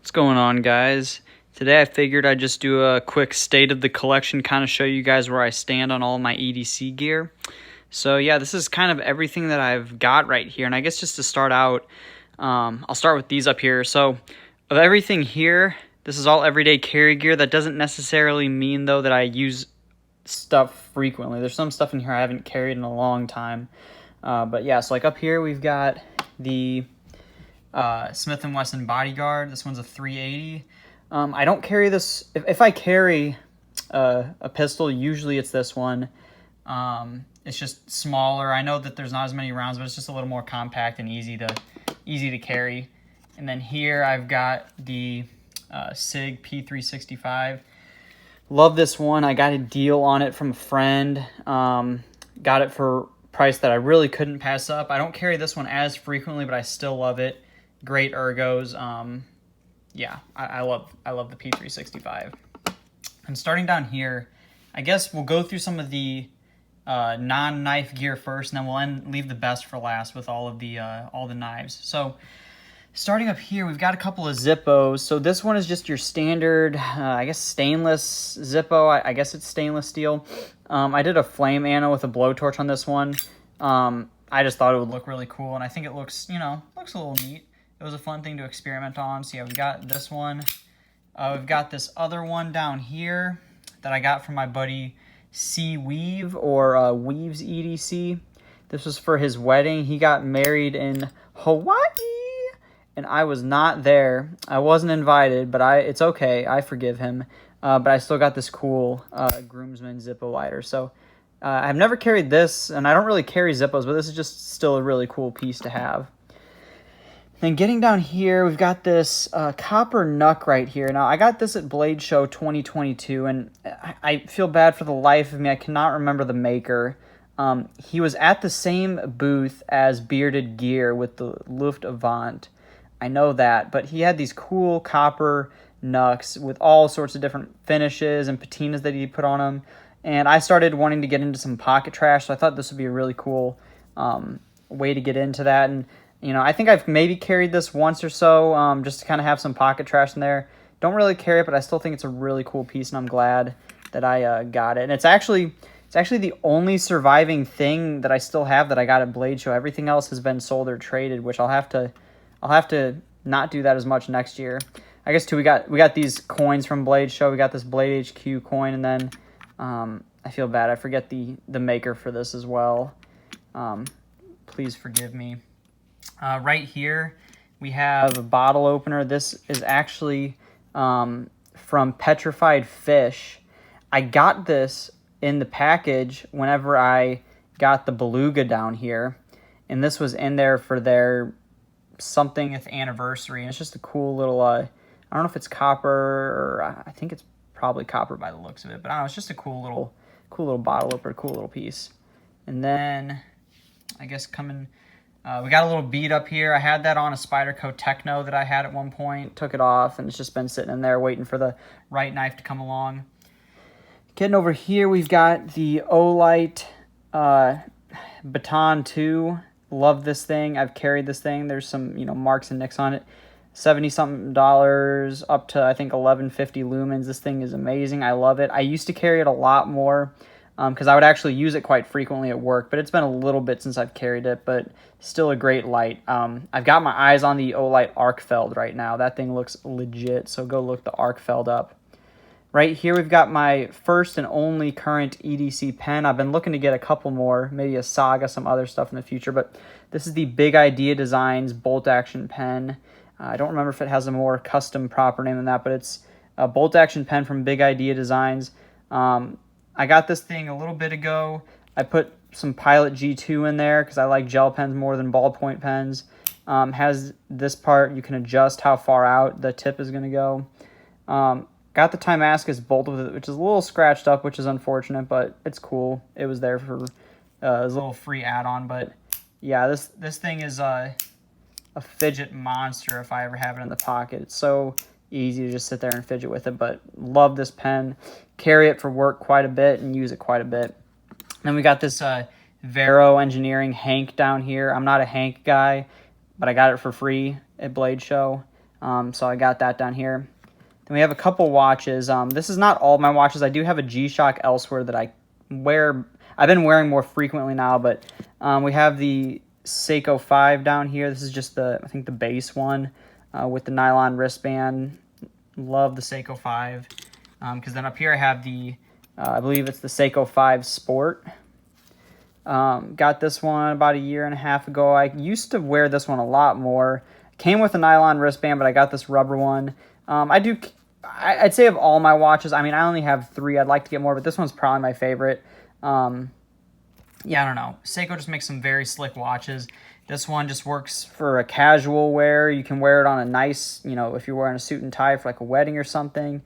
What's going on, guys? Today I figured I'd just do a quick state of the collection, kind of show you guys where I stand on all my EDC gear. So yeah, this is kind of everything that I've got right here, and I guess just to start out, I'll start with these up here. So of everything here, this is all everyday carry gear. That doesn't necessarily mean, though, that I use stuff frequently. There's some stuff in here I haven't carried in a long time. But yeah, so like up here we've got the Smith & Wesson Bodyguard. This one's a 380. I don't carry this. If I carry a pistol, usually it's this one. It's just smaller. I know that there's not as many rounds, but it's just a little more compact and easy to carry. And then here I've got the SIG P365. Love this one. I got a deal on it from a friend. Got it for a price that I really couldn't pass up. I don't carry this one as frequently, but I still love it. Great ergos. Yeah, I love the P365. And starting down here, I guess we'll go through some of the non-knife gear first, and then we'll leave the best for last with all the knives. So starting up here, we've got a couple of Zippos. So this one is just your standard, I guess, stainless Zippo. I guess it's stainless steel. I did a flame ammo with a blowtorch on this one. I just thought it would look really cool, and I think it looks a little neat. It was a fun thing to experiment on. So yeah, we've got this one. We've got this other one down here that I got from my buddy C Weave, or Weaves EDC. This was for his wedding. He got married in Hawaii, and I was not there. I wasn't invited, but it's okay. I forgive him. But I still got this cool groomsman Zippo lighter. So I've never carried this, and I don't really carry Zippos, but this is just still a really cool piece to have. Then getting down here, we've got this copper Nuck right here. Now, I got this at Blade Show 2022, and I feel bad for the life of me. I cannot remember the maker. He was at the same booth as Bearded Gear with the Luft Avant. I know that, but he had these cool copper Nucks with all sorts of different finishes and patinas that he put on them. And I started wanting to get into some pocket trash, so I thought this would be a really cool way to get into that. And I think I've maybe carried this once or so, just to kind of have some pocket trash in there. Don't really carry it, but I still think it's a really cool piece, and I'm glad that I got it. And it's actually the only surviving thing that I still have that I got at Blade Show. Everything else has been sold or traded, which I'll have to not do that as much next year. I guess too, we got these coins from Blade Show. We got this Blade HQ coin, and then I feel bad. I forget the maker for this as well. Please forgive me. Right here, we have a bottle opener. This is actually from Petrified Fish. I got this in the package whenever I got the Beluga down here, and this was in there for their somethingth anniversary. And it's just a cool little, I don't know if it's copper, or I think it's probably copper by the looks of it, but I don't know, it's just a cool little bottle opener, cool little piece. And then, I guess we got a little bead up here. I had that on a Spyderco Techno that I had at one point. Took it off, and it's just been sitting in there waiting for the right knife to come along. Getting over here, we've got the Olight Baton 2. Love this thing. I've carried this thing. There's some marks and nicks on it. $70-something up to, I think, 1150 lumens. This thing is amazing. I love it. I used to carry it a lot more because I would actually use it quite frequently at work, but it's been a little bit since I've carried it, but still a great light. I've got my eyes on the Olight Arcfeld right now. That thing looks legit, so go look the Arcfeld up. Right here, we've got my first and only current EDC pen. I've been looking to get a couple more, maybe a Saga, some other stuff in the future, but this is the Big Idea Designs bolt action pen. I don't remember if it has a more custom proper name than that, but it's a bolt action pen from Big Idea Designs. I got this thing a little bit ago. I put some Pilot G2 in there because I like gel pens more than ballpoint pens. Has this part, you can adjust how far out the tip is going to go. Got the Timascus bolt with it, which is a little scratched up, which is unfortunate, but it's cool. It was there for a little free add-on, but yeah, this thing is a fidget monster if I ever have it in the pocket. It's so easy to just sit there and fidget with it, but love this pen. Carry it for work quite a bit and use it quite a bit. Then we got this Vero Engineering Hank down here. I'm not a Hank guy, but I got it for free at Blade Show. So I got that down here. Then we have a couple watches. This is not all my watches. I do have a G-Shock elsewhere that I wear. I've been wearing more frequently now, but we have the Seiko 5 down here. This is just I think the base one with the nylon wristband. Love the Seiko 5. Because then up here I have I believe it's the Seiko 5 Sport. Got this one about a year and a half ago. I used to wear this one a lot more. Came with a nylon wristband, but I got this rubber one. I'd say of all my watches, I mean, I only have 3. I'd like to get more, but this one's probably my favorite. Yeah, I don't know. Seiko just makes some very slick watches. This one just works for a casual wear. You can wear it on a nice, if you're wearing a suit and tie for like a wedding or something.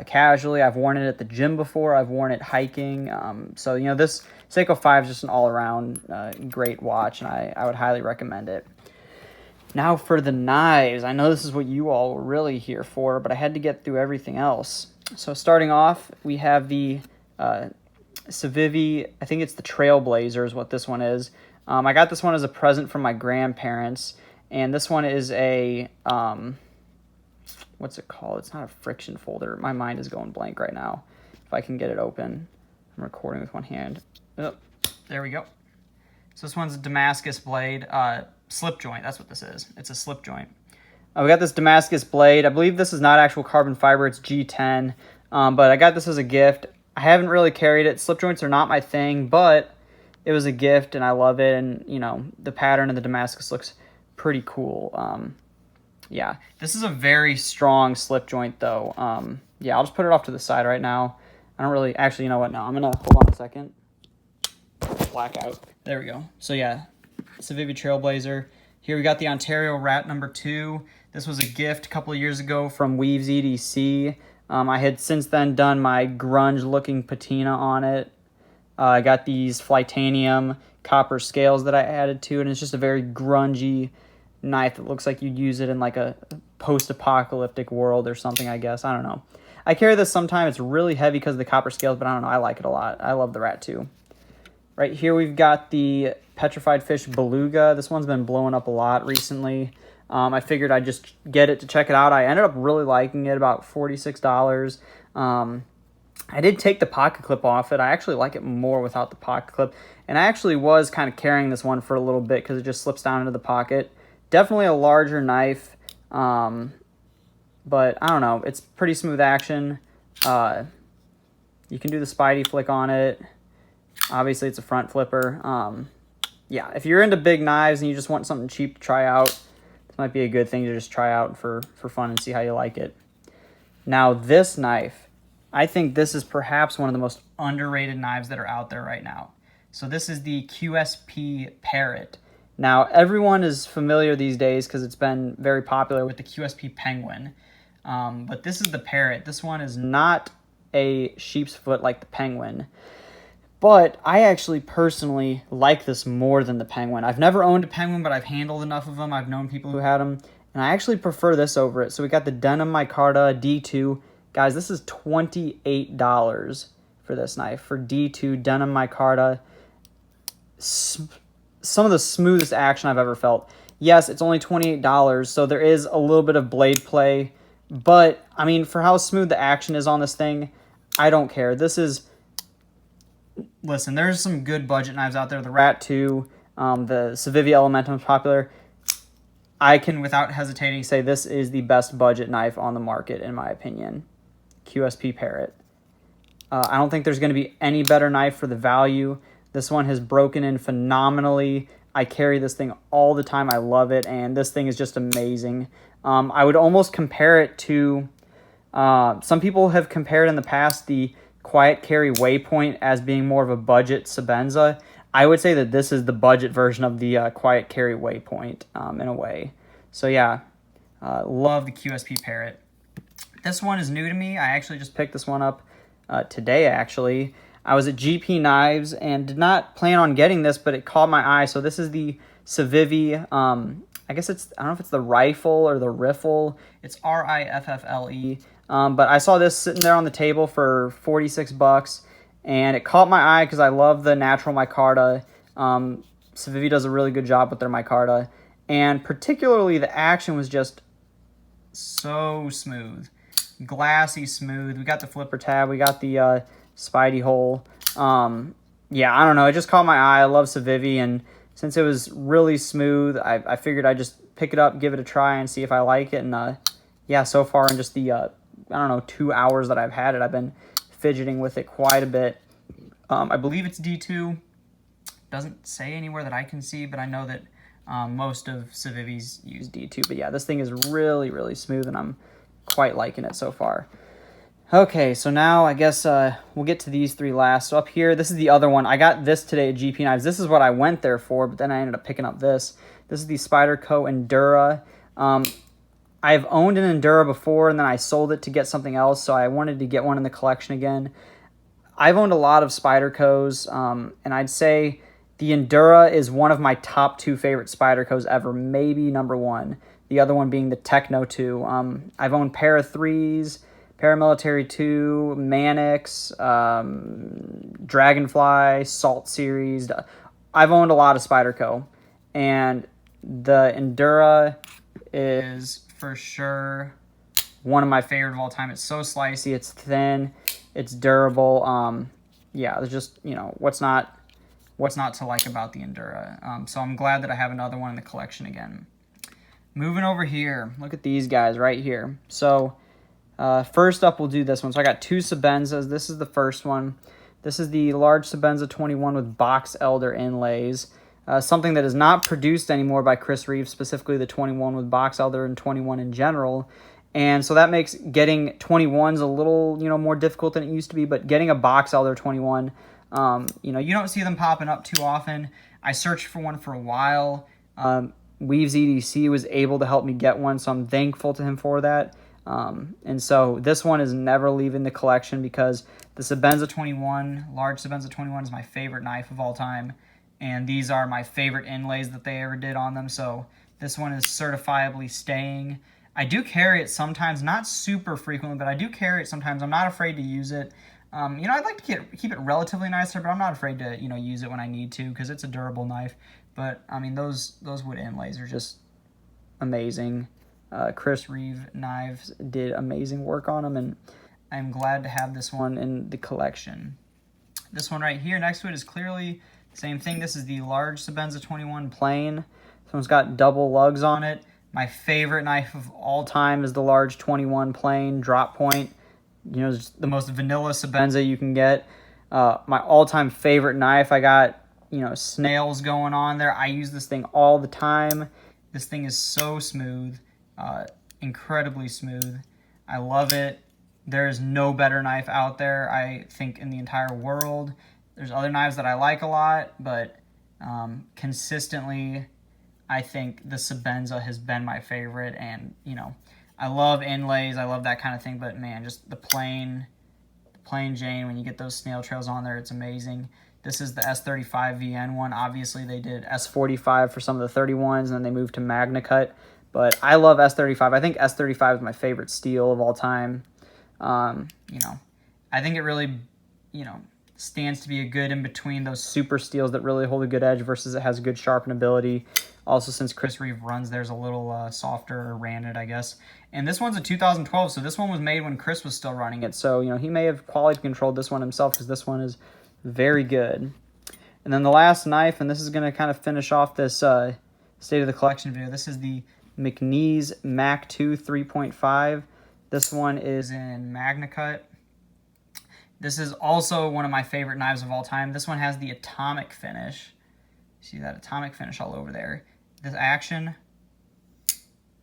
Casually, I've worn it at the gym before. I've worn it hiking. So, this Seiko 5 is just an all-around great watch, and I would highly recommend it. Now for the knives. I know this is what you all were really here for, but I had to get through everything else. So starting off, we have the Civivi, I think it's the Trailblazer is what this one is. I got this one as a present from my grandparents, and this one is a, what's it called? It's not a friction folder. My mind is going blank right now. If I can get it open. I'm recording with one hand. Oh, there we go. So this one's a Damascus blade, slip joint. That's what this is. It's a slip joint. We got this Damascus blade. I believe this is not actual carbon fiber. It's G10, but I got this as a gift. I haven't really carried it. Slip joints are not my thing, but it was a gift, and I love it. And, the pattern of the Damascus looks pretty cool. Yeah, this is a very strong slip joint, though. Yeah, I'll just put it off to the side right now. I don't really... Actually, you know what? No, I'm going to... Hold on a second. Blackout. There we go. So, yeah, Civivi Trailblazer. Here we got the Ontario Rat number 2. This was a gift a couple of years ago from Weaves EDC. I had since then done my grunge-looking patina on it. I got these Flytanium copper scales that I added to it, and it's just a very grungy knife that looks like you'd use it in like a post-apocalyptic world or something, I guess. I don't know. I carry this sometimes. It's really heavy because of the copper scales, but I don't know. I like it a lot. I love the Rat 2. Right here we've got the Petrified Fish Beluga. This one's been blowing up a lot recently. I figured I'd just get it to check it out. I ended up really liking it, about $46. I did take the pocket clip off it. I actually like it more without the pocket clip. And I actually was kind of carrying this one for a little bit because it just slips down into the pocket. Definitely a larger knife. But I don't know. It's pretty smooth action. You can do the Spidey flick on it. Obviously, it's a front flipper. Yeah, if you're into big knives and you just want something cheap to try out, this might be a good thing to just try out for fun and see how you like it. Now, this knife, I think this is perhaps one of the most underrated knives that are out there right now. So this is the QSP Parrot. Now, everyone is familiar these days because it's been very popular with the QSP Penguin. But this is the Parrot. This one is not a sheep's foot like the Penguin. But I actually personally like this more than the Penguin. I've never owned a Penguin, but I've handled enough of them. I've known people who had them. And I actually prefer this over it. So we got the Denim Micarta D2. Guys, this is $28 for this knife. For D2 Denim Micarta. Some of the smoothest action I've ever felt. Yes, it's only $28, so there is a little bit of blade play. But, I mean, for how smooth the action is on this thing, I don't care. This is... Listen, there's some good budget knives out there. The Rat 2, the Civivi Elementum is popular. I can, without hesitating, say this is the best budget knife on the market, in my opinion. QSP Parrot. I don't think there's going to be any better knife for the value. This one has broken in phenomenally. I carry this thing all the time. I love it, and this thing is just amazing. I would almost compare it to... some people have compared in the past the Quiet Carry Waypoint as being more of a budget Sebenza. I would say that this is the budget version of the Quiet Carry Waypoint in a way. So yeah, love the QSP Parrot. This one is new to me. I actually just picked this one up today, actually. I was at GP Knives and did not plan on getting this, but it caught my eye. So this is the Civivi, I guess it's, I don't know if it's the Rifle or the Riffle. It's Riffle. But I saw this sitting there on the table for $46, and it caught my eye because I love the natural micarta. Civivi does a really good job with their micarta, and particularly the action was just so smooth. Glassy smooth. We got the flipper tab. We got the Spidey hole. Yeah, I don't know. It just caught my eye. I love Civivi, and since it was really smooth, I figured I'd just pick it up, give it a try, and see if I like it. And yeah, so far in just the, I don't know, 2 hours that I've had it, I've been fidgeting with it quite a bit. I believe it's D2. Doesn't say anywhere that I can see, but I know that most of Civivis use D2. But yeah, this thing is really, really smooth, and I'm quite liking it so far. Okay, so now I guess we'll get to these three last. So up here, this is the other one. I got this today at GP Knives. This is what I went there for, but then I ended up picking up this. This is the Spyderco Endura. I've owned an Endura before, and then I sold it to get something else, so I wanted to get one in the collection again. I've owned a lot of Spydercos, and I'd say the Endura is one of my top 2 favorite Spydercos ever, maybe number 1. The other one being the Techno 2. I've owned Para 3s, Paramilitary 2, Manix, Dragonfly, Salt Series. I've owned a lot of Spyderco, and the Endura is for sure one of my favorite of all time. It's so slicey, it's thin, it's durable. Yeah, there's just, you know, what's not to like about the Endura. So I'm glad that I have another one in the collection again. Moving over here, look at these guys right here. So first up, we'll do this one. So I got 2 Sebenzas. This is the first one. This is the large Sebenza 21 with box elder inlays. Something that is not produced anymore by Chris Reeves, specifically the 21 with box elder and 21 in general. And so that makes getting 21s a little, you know, more difficult than it used to be. But getting a box elder 21, you know, you don't see them popping up too often. I searched for one for a while. Weaves EDC was able to help me get one, so I'm thankful to him for that. And so this one is never leaving the collection because the Sebenza 21, large Sebenza 21 is my favorite knife of all time. And these are my favorite inlays that they ever did on them. So this one is certifiably staying. I do carry it sometimes, not super frequently, but I do carry it sometimes. I'm not afraid to use it. You know, I'd like to keep it relatively nicer, but I'm not afraid to, you know, use it when I need to because it's a durable knife. But, I mean, those wood inlays are just amazing. Chris Reeve Knives did amazing work on them, and I'm glad to have this one in the collection. This one right here next to it is clearly the same thing. This is the large Sebenza 21 plain. This one's got double lugs on it. My favorite knife of all time is the large 21 plain drop point. You know, it's the most vanilla Sebenza you can get. My all-time favorite knife. I got, you know, snails going on there. I use this thing all the time. This thing is so smooth. Incredibly smooth. I love it. There is no better knife out there, I think, in the entire world. There's other knives that I like a lot, but consistently, I think the Sebenza has been my favorite. And, you know, I love inlays. I love that kind of thing. But, man, just the plain Jane, when you get those snail trails on there, it's amazing. This is the S35 VN one. Obviously, they did S45 for some of the 31s, and then they moved to Magna Cut. But I love S35. I think S35 is my favorite steel of all time. You know, I think it really, you know, stands to be a good in between those super steels that really hold a good edge versus it has good sharpenability. Also, since Chris Reeve runs, there's a little softer or randed, I guess. And this one's a 2012, so this one was made when Chris was still running it. So, you know, he may have quality controlled this one himself because this one is very good. And then the last knife, and this is going to kind of finish off this State of the Collection video. This is the McNeese Mac 2 3.5. This one is in Magna Cut. This is also one of my favorite knives of all time. This one has the atomic finish. See that atomic finish all over there. This action,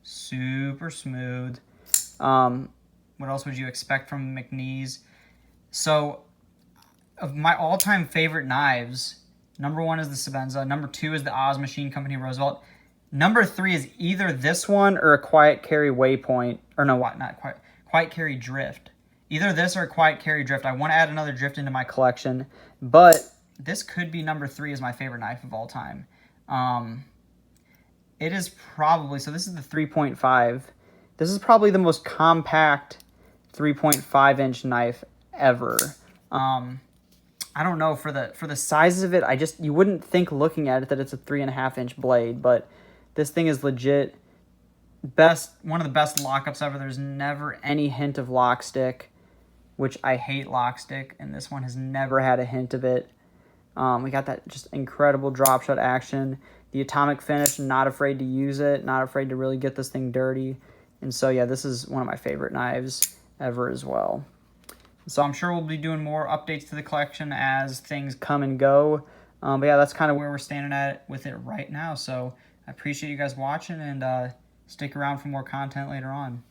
super smooth. What else would you expect from McNeese? So, of my all-time favorite knives, number 1 is the Sebenza. Number 2 is the Oz Machine Company Roosevelt. Number 3 is either this one or a Quiet Carry Waypoint. Or no, what? Not Quiet Carry Drift. Either this or a Quiet Carry Drift. I want to add another Drift into my collection. But this could be number 3 as my favorite knife of all time. It is probably... So this is the 3.5. This is probably the most compact 3.5-inch knife ever. I don't know, for the size of it, you wouldn't think looking at it that it's a 3.5-inch blade, but this thing is legit one of the best lockups ever. There's never any hint of lock stick, which I hate lock stick, and this one has never had a hint of it. We got that just incredible drop shot action. The atomic finish, not afraid to use it, not afraid to really get this thing dirty. And so, yeah, this is one of my favorite knives ever as well. So I'm sure we'll be doing more updates to the collection as things come and go. But yeah, that's kind of where we're standing at with it right now. So I appreciate you guys watching, and stick around for more content later on.